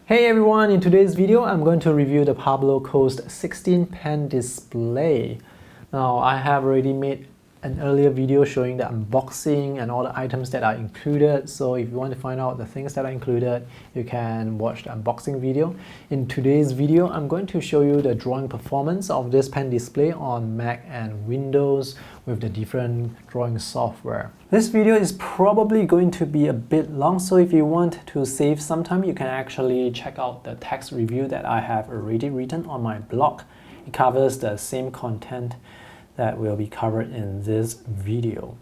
Hey everyone, in today's video I'm going to review the Parblo Coast16 pen display. Now I have already made an earlier video showing the unboxing and all the items that are included, so if you want to find out the things that are included, you can watch the unboxing video. In today's video I'm going to show you the drawing performance of this pen display on Mac and Windows with the different drawing software. This video is probably going to be a bit long, so if you want to save some time, you can actually check out the text review that I have already written on my blog. It covers the same content that will be covered in this video.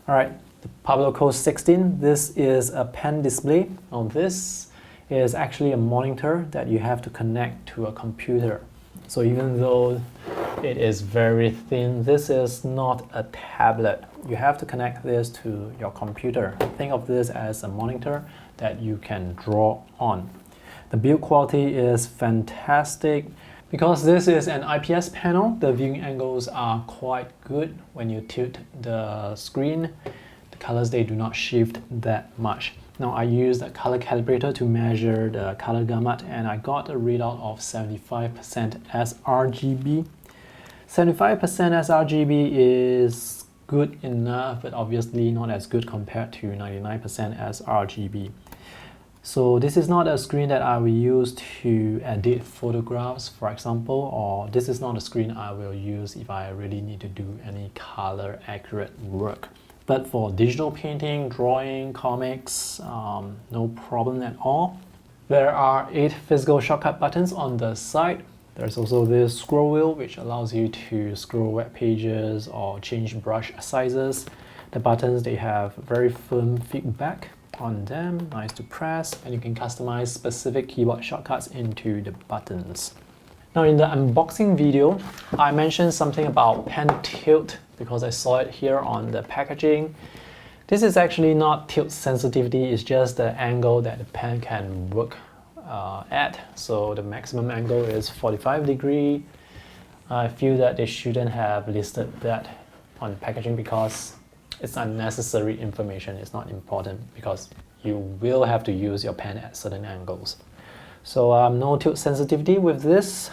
Alright, the Parblo Coast16, this is a pen display. Now this is actually a monitor that you have to connect to a computer. So even though it is very thin, this is not a tablet. You have to connect this to your computer. Think of this as a monitor that you can draw on. The build quality is fantastic. Because this is an IPS panel, the viewing angles are quite good. When you tilt the screen, the colors, they do not shift that much. Now I used a color calibrator to measure the color gamut and I got a readout of 75% sRGB. 75% sRGB is good enough, but obviously not as good compared to 99% sRGB. So this is not a screen that I will use to edit photographs, for example, or this is not a screen I will use if I really need to do any color accurate work. But for digital painting, drawing, comics, no problem at all. There are 8 physical shortcut buttons on the side. There's also this scroll wheel which allows you to scroll web pages or change brush sizes. The buttons, they have very firm feedback on them, nice to press, and you can customize specific keyboard shortcuts into the buttons. Now in the unboxing video, I mentioned something about pen tilt because I saw it here on the packaging. This is actually not tilt sensitivity, it's just the angle that the pen can work at. So the maximum angle is 45 degrees. I feel that they shouldn't have listed that on packaging because it's unnecessary information. It's not important because you will have to use your pen at certain angles. So no tilt sensitivity with this.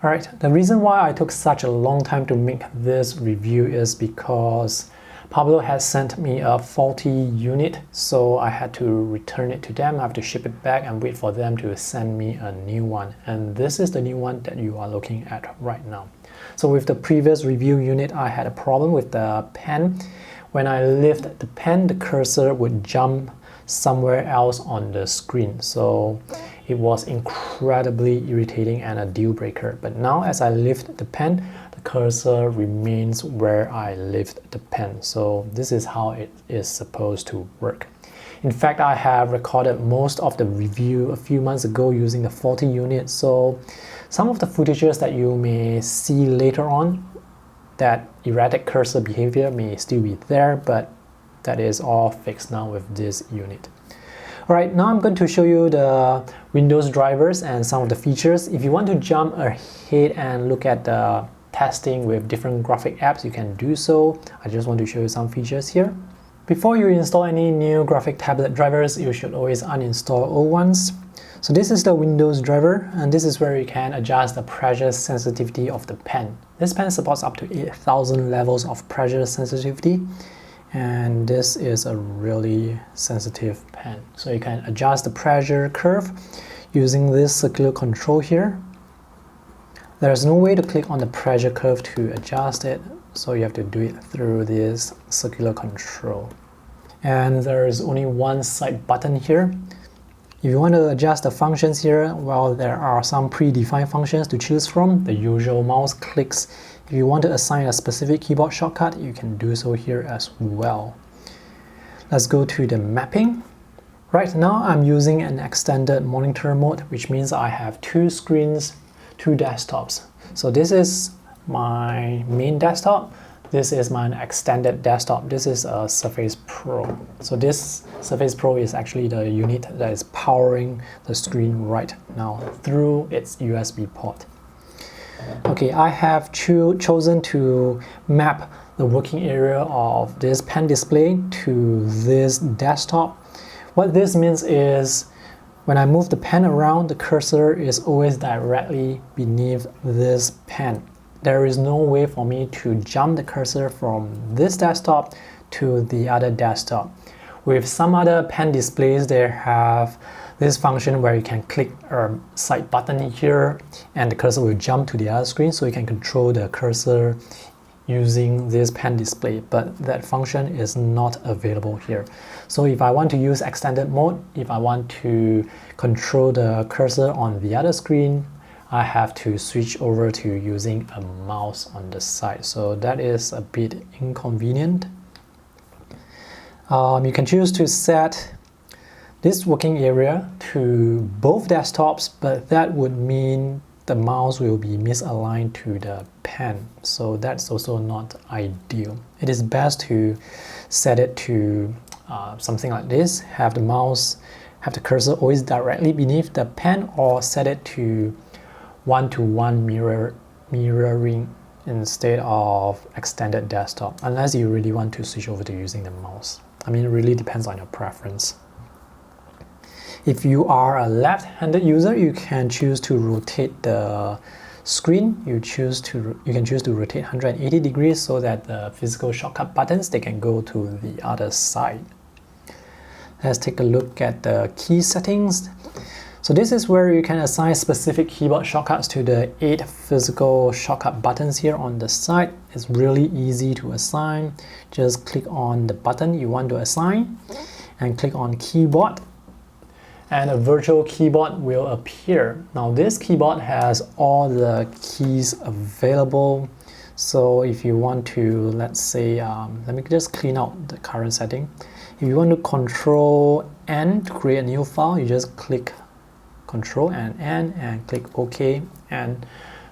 Alright, the reason why I took such a long time to make this review is because Parblo has sent me a faulty unit, so I had to return it to them. I have to ship it back and wait for them to send me a new one. And this is the new one that you are looking at right now. So with the previous review unit, I had a problem with the pen. When I lift the pen, the cursor would jump somewhere else on the screen. So it was incredibly irritating and a deal breaker. But now as I lift the pen, the cursor remains where I lift the pen. So this is how it is supposed to work. In fact, I have recorded most of the review a few months ago using the faulty unit. So some of the footages that you may see later on, that erratic cursor behavior may still be there, but that is all fixed now with this unit. Alright, now I'm going to show you the Windows drivers and some of the features. If you want to jump ahead and look at the testing with different graphic apps, you can do so. I just want to show you some features here. Before you install any new graphic tablet drivers, you should always uninstall old ones. So this is the Windows driver, and this is where you can adjust the pressure sensitivity of the pen. This pen supports up to 8,000 levels of pressure sensitivity, and this is a really sensitive pen. So you can adjust the pressure curve using this circular control here. There's no way to click on the pressure curve to adjust it, so you have to do it through this circular control. And there is only one side button here. If you want to adjust the functions here, well, there are some predefined functions to choose from, the usual mouse clicks. If you want to assign a specific keyboard shortcut, you can do so here as well. Let's go to the mapping. Right now I'm using an extended monitor mode, which means I have 2 screens, 2 desktops. So this is my main desktop. This is my extended desktop. This is a Surface Pro. So this Surface Pro is actually the unit that is powering the screen right now through its USB port. Okay, I have chosen to map the working area of this pen display to this desktop. What this means is When I move the pen around, the cursor is always directly beneath this pen. There is no way for me to jump the cursor from this desktop to the other desktop. With some other pen displays, they have this function where you can click a side button here and the cursor will jump to the other screen, so you can control the cursor using this pen display, but that function is not available here. So if I want to use extended mode, if I want to control the cursor on the other screen, I have to switch over to using a mouse on the side. So that is a bit inconvenient. You can choose to set this working area to both desktops, but that would mean the mouse will be misaligned to the pen, so that's also not ideal. It is best to set it to something like this, have the cursor always directly beneath the pen, or set it to one-to-one mirroring instead of extended desktop, unless you really want to switch over to using the mouse. I mean, it really depends on your preference. If you are a left-handed user, you can choose to rotate the screen. You can choose to rotate 180 degrees so that the physical shortcut buttons, they can go to the other side. Let's take a look at the key settings. So this is where you can assign specific keyboard shortcuts to the 8 physical shortcut buttons here on the side. It's really easy to assign. Just click on the button you want to assign and click on keyboard, and a virtual keyboard will appear. Now this keyboard has all the keys available. So if you want to, let's say, let me just clean out the current setting. If you want to Control N to create a new file, you just click Control and N and click OK, and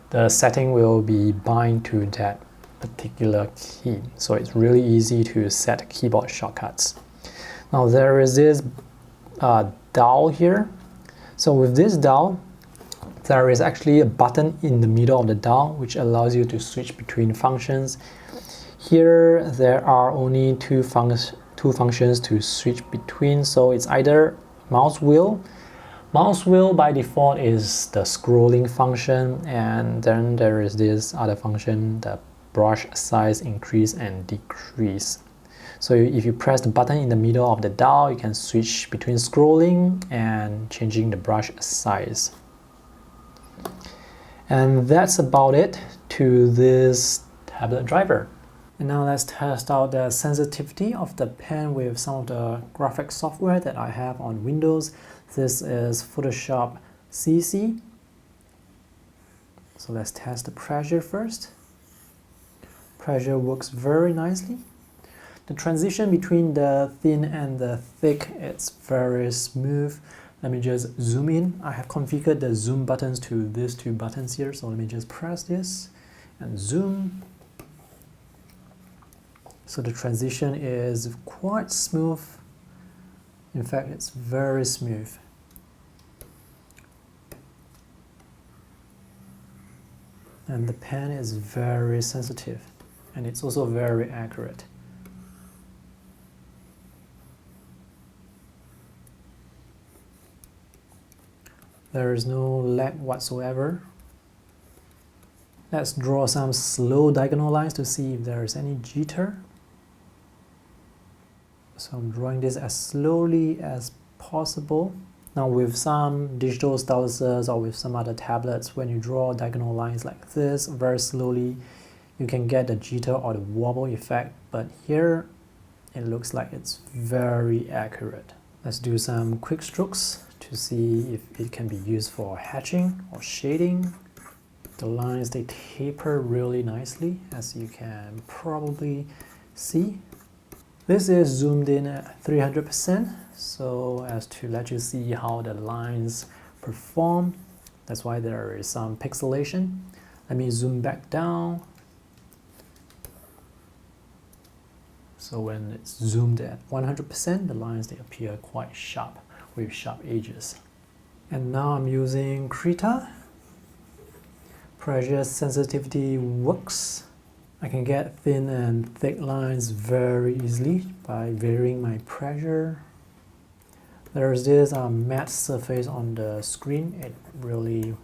the setting will be bind to that particular key. So it's really easy to set keyboard shortcuts. Now there is this dial here. So with this dial, there is actually a button in the middle of the dial which allows you to switch between functions. Here there are only two functions to switch between, so it's either mouse wheel. Mouse wheel by default is the scrolling function, and then there is this other function, the brush size increase and decrease. So if you press the button in the middle of the dial, you can switch between scrolling and changing the brush size. And that's about it to this tablet driver. And now let's test out the sensitivity of the pen with some of the graphic software that I have on Windows. This is Photoshop CC. So let's test the pressure first. Pressure works very nicely. The transition between the thin and the thick, it's very smooth. Let me just zoom in. I have configured the zoom buttons to these two buttons here. So let me just press this and zoom. So the transition is quite smooth. In fact, it's very smooth. And the pen is very sensitive, and it's also very accurate. There is no lag whatsoever. Let's draw some slow diagonal lines to see if there is any jitter. So I'm drawing this as slowly as possible. Now with some digital styluses or with some other tablets, when you draw diagonal lines like this very slowly, you can get the jitter or the wobble effect, but here it looks like it's very accurate. Let's do some quick strokes to see if it can be used for hatching or shading. The lines, they taper really nicely, as you can probably see. This is zoomed in at 300%, so as to let you see how the lines perform. That's why there is some pixelation. Let me zoom back down. So when it's zoomed at 100%, the lines, they appear quite sharp, with sharp edges. And now I'm using Krita. Pressure sensitivity works. I can get thin and thick lines very easily by varying my pressure. There's this matte surface on the screen. It really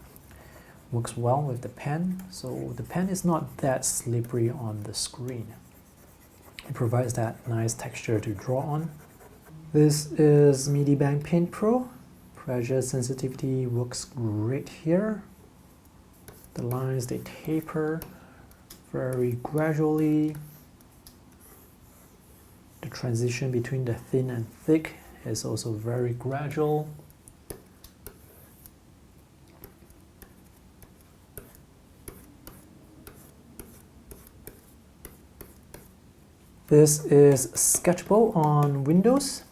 works well with the pen. So the pen is not that slippery on the screen. It provides that nice texture to draw on. This is Medibank Paint Pro. Pressure sensitivity works great here. The lines, they taper very gradually. The transition between the thin and thick is also very gradual. This is sketchable on Windows.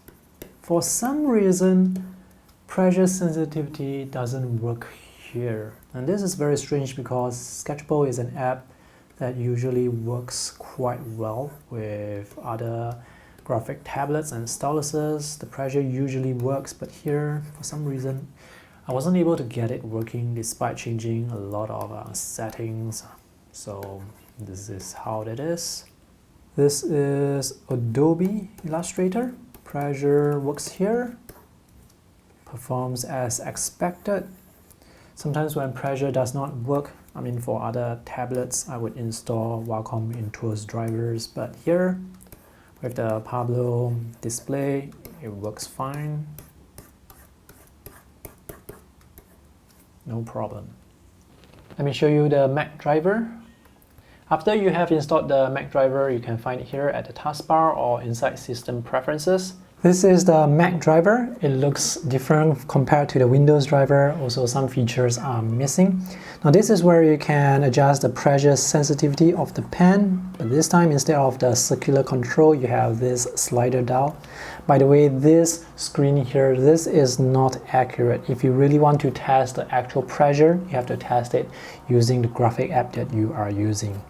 For some reason, pressure sensitivity doesn't work here. And this is very strange because Sketchable is an app that usually works quite well with other graphic tablets and styluses. The pressure usually works, but here, for some reason, I wasn't able to get it working despite changing a lot of settings. So this is how it is. This is Adobe Illustrator. Pressure works here, performs as expected. Sometimes when pressure does not work, for other tablets, I would install Wacom Intuos drivers, but here, with the Parblo display, it works fine. No problem. Let me show you the Mac driver. After you have installed the Mac driver, you can find it here at the taskbar or inside System Preferences. This is the Mac driver. It looks different compared to the Windows driver. Also, some features are missing. Now, this is where you can adjust the pressure sensitivity of the pen, but this time instead of the circular control, you have this slider dial. By the way, this screen here, this is not accurate. If you really want to test the actual pressure, you have to test it using the graphic app that you are using.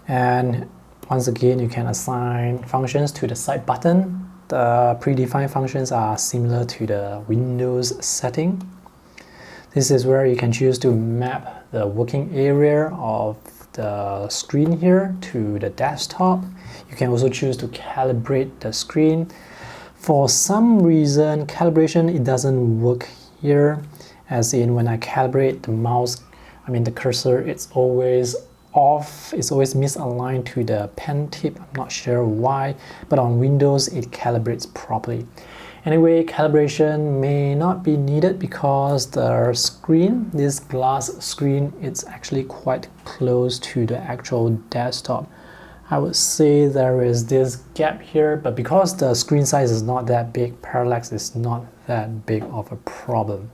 And once again, you can assign functions to the side button. The predefined functions are similar to the Windows setting. This is where you can choose to map the working area of the screen here to the desktop. You can also choose to calibrate the screen. For some reason, calibration, it doesn't work here. As in, when I calibrate the mouse, the cursor, it's always off, it's always misaligned to the pen tip. I'm not sure why, but on Windows it calibrates properly. Anyway, calibration may not be needed because the screen, this glass screen, it's actually quite close to the actual desktop. I would say there is this gap here, but because the screen size is not that big, parallax is not that big of a problem.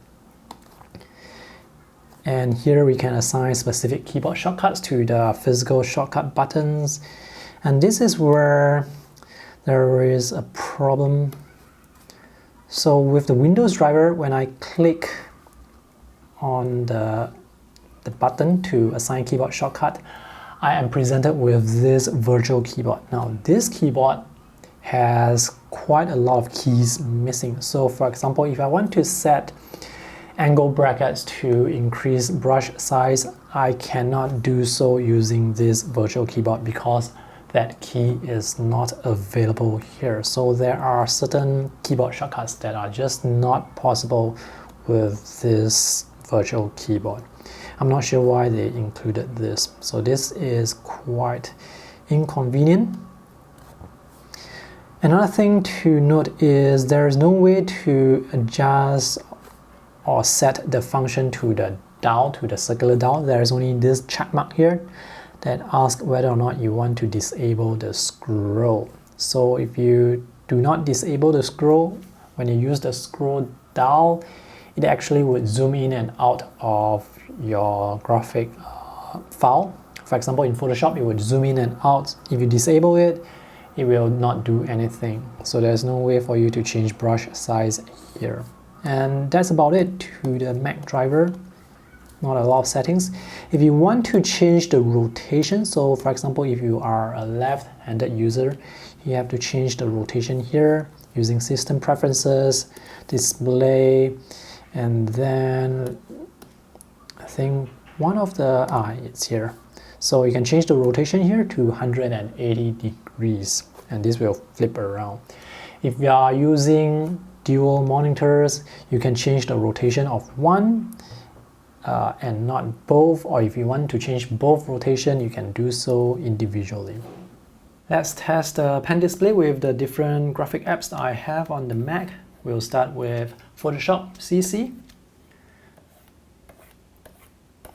And here we can assign specific keyboard shortcuts to the physical shortcut buttons. And this is where there is a problem. So with the Windows driver, when I click on the button to assign keyboard shortcut, I am presented with this virtual keyboard. Now, this keyboard has quite a lot of keys missing. So for example, if I want to set angle brackets to increase brush size, I cannot do so using this virtual keyboard because that key is not available here. So there are certain keyboard shortcuts that are just not possible with this virtual keyboard. I'm not sure why they included this. So this is quite inconvenient. Another thing to note is there is no way to adjust or set the function to the dial, to the circular dial. There is only this check mark here that asks whether or not you want to disable the scroll. So if you do not disable the scroll, when you use the scroll dial, it actually would zoom in and out of your graphic file. For example, in Photoshop, it would zoom in and out. If you disable it, it will not do anything. So there's no way for you to change brush size here. And that's about it to the Mac driver. Not a lot of settings. If you want to change the rotation, so for example, if you are a left-handed user, you have to change the rotation here using System Preferences, Display, and then I think one of the, it's here. So you can change the rotation here to 180 degrees, and this will flip around. If you are using dual monitors, you can change the rotation of one and not both, or if you want to change both rotation, you can do so individually. Let's test the pen display with the different graphic apps that I have on the Mac. We'll start with Photoshop CC.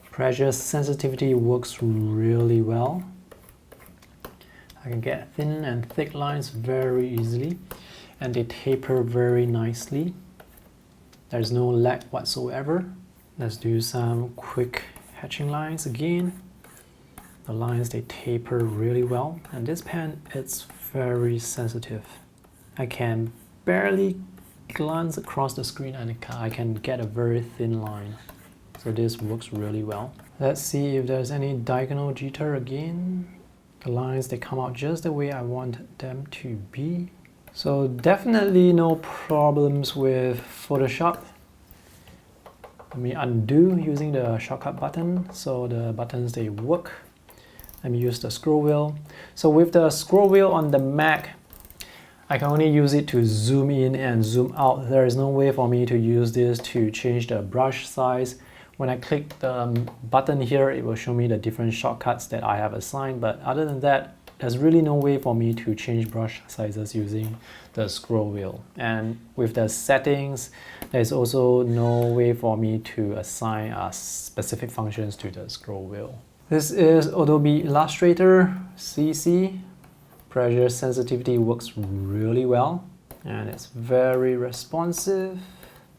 Pressure sensitivity works really well. I can get thin and thick lines very easily, and they taper very nicely. There's no lag whatsoever. Let's do some quick hatching lines again. The lines, they taper really well, and this pen, it's very sensitive. I can barely glance across the screen and I can get a very thin line. So this works really well. Let's see if there's any diagonal jitter again. The lines, they come out just the way I want them to be. So definitely no problems with Photoshop. Let me undo using the shortcut button. So the buttons, they work. Let me use the scroll wheel. So with the scroll wheel on the Mac, I can only use it to zoom in and zoom out. There is no way for me to use this to change the brush size. When I click the button here, it will show me the different shortcuts that I have assigned, but other than that, there's really no way for me to change brush sizes using the scroll wheel. And with the settings, there's also no way for me to assign specific functions to the scroll wheel. This is Adobe Illustrator CC. Pressure sensitivity works really well, and it's very responsive.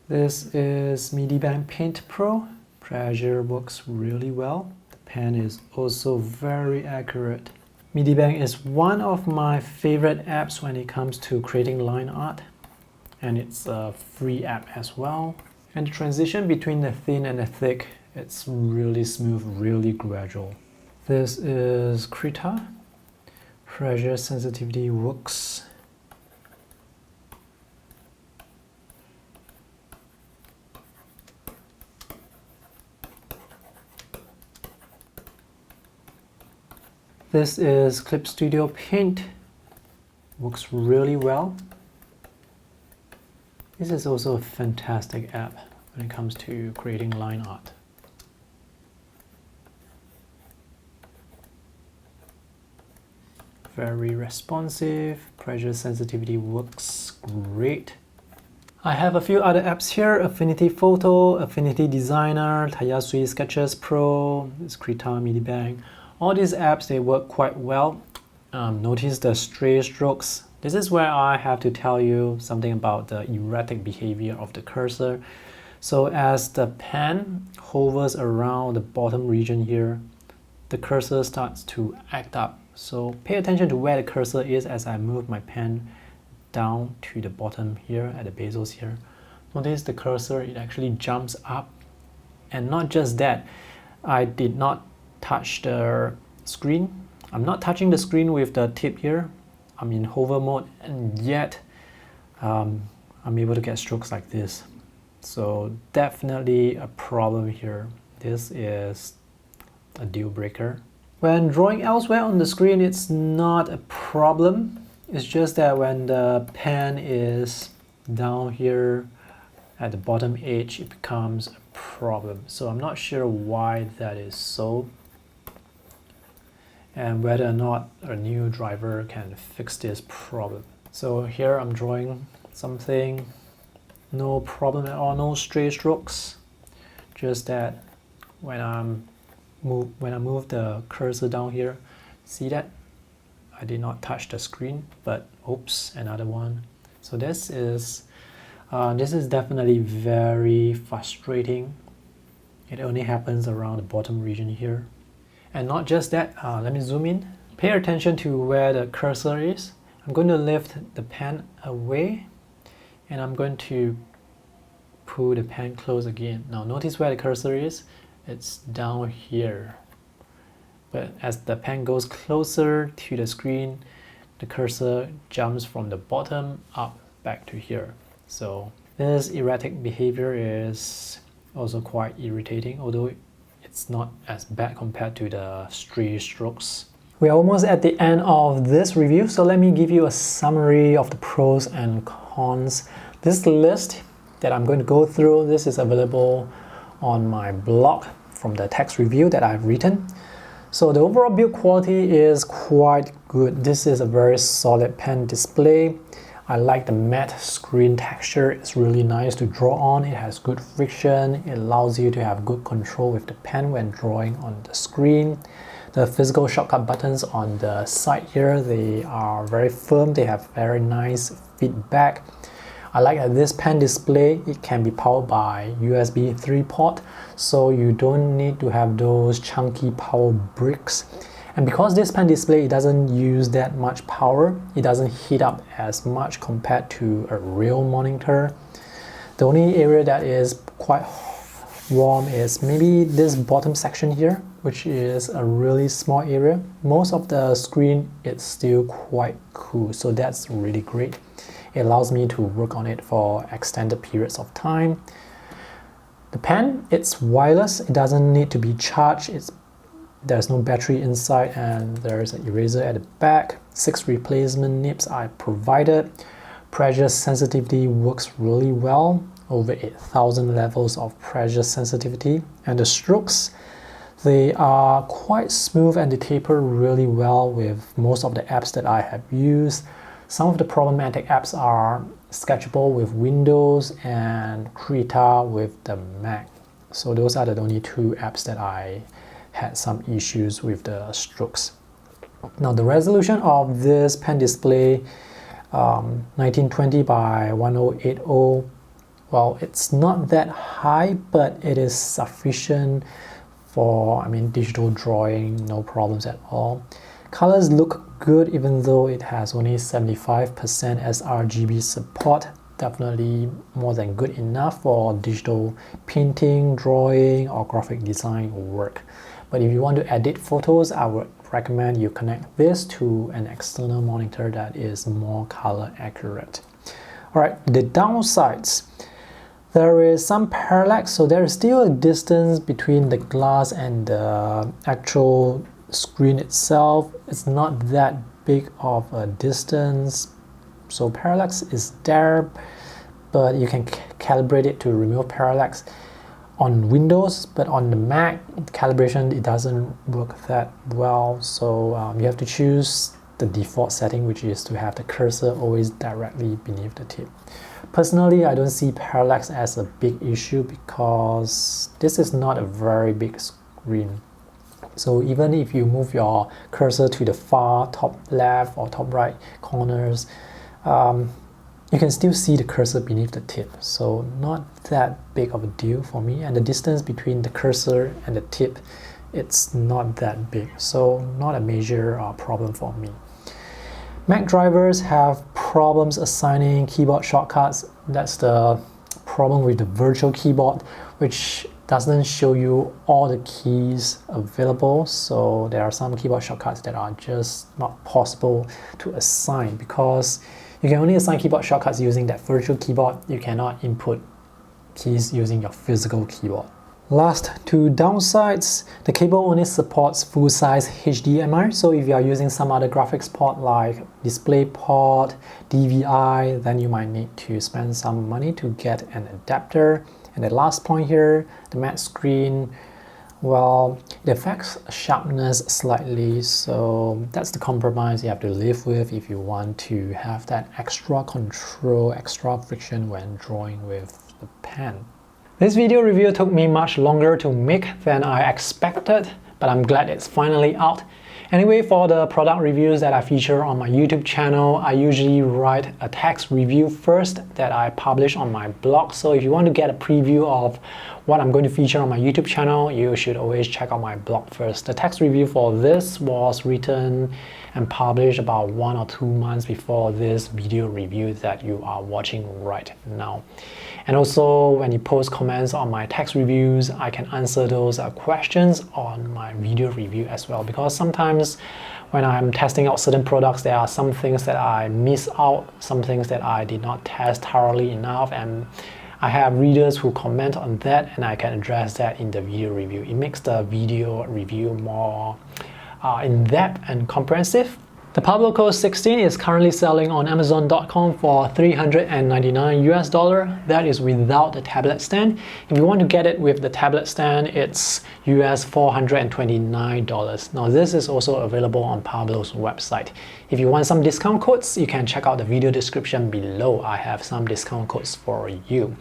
This is Medibank Paint Pro. Pressure works really well. The pen is also very accurate. Medibank is one of my favorite apps when it comes to creating line art, and it's a free app as well. And the transition between the thin and the thick, it's really smooth, really gradual. This is Krita. Pressure sensitivity works. This is Clip Studio Paint. Works really well. This is also a fantastic app when it comes to creating line art. Very responsive. Pressure sensitivity works great. I have a few other apps here: Affinity Photo, Affinity Designer, Tayasui Sketches Pro, Krita, Medibank. All these apps, they work quite well. Notice the stray strokes. This is where I have to tell you something about the erratic behavior of the cursor. So as the pen hovers around the bottom region here, the cursor starts to act up. So pay attention to where the cursor is as I move my pen down to the bottom here at the bezels here. Notice the cursor, it actually jumps up. And not just that, I did not touch the screen. I'm not touching the screen with the tip here. I'm in hover mode, and yet I'm able to get strokes like this. So definitely a problem here. This is a deal breaker. When drawing elsewhere on the screen, it's not a problem. It's just that when the pen is down here at the bottom edge, it becomes a problem. So I'm not sure why that is so, and whether or not a new driver can fix this problem. So here I'm drawing something, no problem at all, no stray strokes. Just that when I move the cursor down here, see that? I did not touch the screen, but oops, another one. So this is definitely very frustrating. It only happens around the bottom region here. And not just that, let me zoom in. Pay attention to where the cursor is. I'm going to lift the pen away, and I'm going to pull the pen close again. Now notice where the cursor is. It's down here. But as the pen goes closer to the screen, the cursor jumps from the bottom up back to here. So this erratic behavior is also quite irritating, although it's not as bad compared to the stray strokes. We are almost at the end of this review, so let me give you a summary of the pros and cons. This list that I'm going to go through, this is available on my blog from the text review that I've written. So the overall build quality is quite good. This is a very solid pen display. I like the matte screen texture. It's really nice to draw on. It has good friction. It allows you to have good control with the pen when drawing on the screen. The physical shortcut buttons on the side here, they are very firm. They have very nice feedback. I like that this pen display, it can be powered by USB 3 port, so you don't need to have those chunky power bricks. And because this pen display, it doesn't use that much power, it doesn't heat up as much compared to a real monitor. The only area that is quite warm is maybe this bottom section here, which is a really small area. Most of the screen is still quite cool, so that's really great. It allows me to work on it for extended periods of time. The pen, it's wireless. It doesn't need to be charged. There's no battery inside, and there's an eraser at the back. 6 replacement nibs are provided. Pressure sensitivity works really well, over 8,000 levels of pressure sensitivity. And the strokes, they are quite smooth and they taper really well with most of the apps that I have used. Some of the problematic apps are Sketchable with Windows and Krita with the Mac. So those are the only 2 apps that I had some issues with the strokes. Now the resolution of this pen display, 1920 by 1080, well, it's not that high, but it is sufficient for, digital drawing, no problems at all. Colors look good even though it has only 75% sRGB support. Definitely more than good enough for digital painting, drawing, or graphic design work. But if you want to edit photos, I would recommend you connect this to an external monitor that is more color accurate. Alright, the downsides. There is some parallax, so there is still a distance between the glass and the actual screen itself. It's not that big of a distance, so parallax is there, but you can calibrate it to remove parallax on Windows, but on the Mac calibration, it doesn't work that well, so you have to choose the default setting, which is to have the cursor always directly beneath the tip. Personally, I don't see parallax as a big issue because this is not a very big screen. So even if you move your cursor to the far top left or top right corners, you can still see the cursor beneath the tip. So not that big of a deal for me. And the distance between the cursor and the tip, it's not that big. So not a major problem for me. Mac drivers have problems assigning keyboard shortcuts. That's the problem with the virtual keyboard, which doesn't show you all the keys available. So there are some keyboard shortcuts that are just not possible to assign because you can only assign keyboard shortcuts using that virtual keyboard. You cannot input keys using your physical keyboard. Last 2 downsides, the cable only supports full-size HDMI, so if you are using some other graphics port like DisplayPort, DVI, then you might need to spend some money to get an adapter. And the last point here, the matte screen, well, it affects sharpness slightly, so that's the compromise you have to live with if you want to have that extra control, extra friction when drawing with the pen. This video review took me much longer to make than I expected, but I'm glad it's finally out. Anyway, for the product reviews that I feature on my YouTube channel, I usually write a text review first that I publish on my blog. So if you want to get a preview of what I'm going to feature on my YouTube channel, you should always check out my blog first. The text review for this was written and published about 1 or 2 months before this video review that you are watching right now. And also, when you post comments on my text reviews, I can answer those questions on my video review as well, because sometimes when I'm testing out certain products, there are some things that I miss out, some things that I did not test thoroughly enough, and I have readers who comment on that and I can address that in the video review. It makes the video review more in-depth and comprehensive. The Parblo Coast16 is currently selling on Amazon.com for $399 US. That is without the tablet stand. If you want to get it with the tablet stand, it's US $429. Now this is also available on Parblo's website. If you want some discount codes, you can check out the video description below. I have some discount codes for you.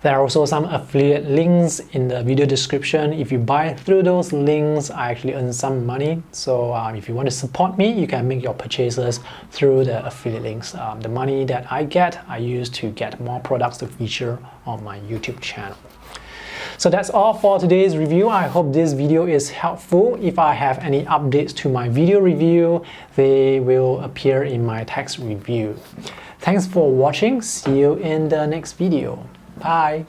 There are also some affiliate links in the video description. If you buy through those links, I actually earn some money. So if you want to support me, you can make your purchases through the affiliate links. The money that I get, I use to get more products to feature on my YouTube channel. So that's all for today's review. I hope this video is helpful. If I have any updates to my video review, they will appear in my text review. Thanks for watching. See you in the next video. Bye.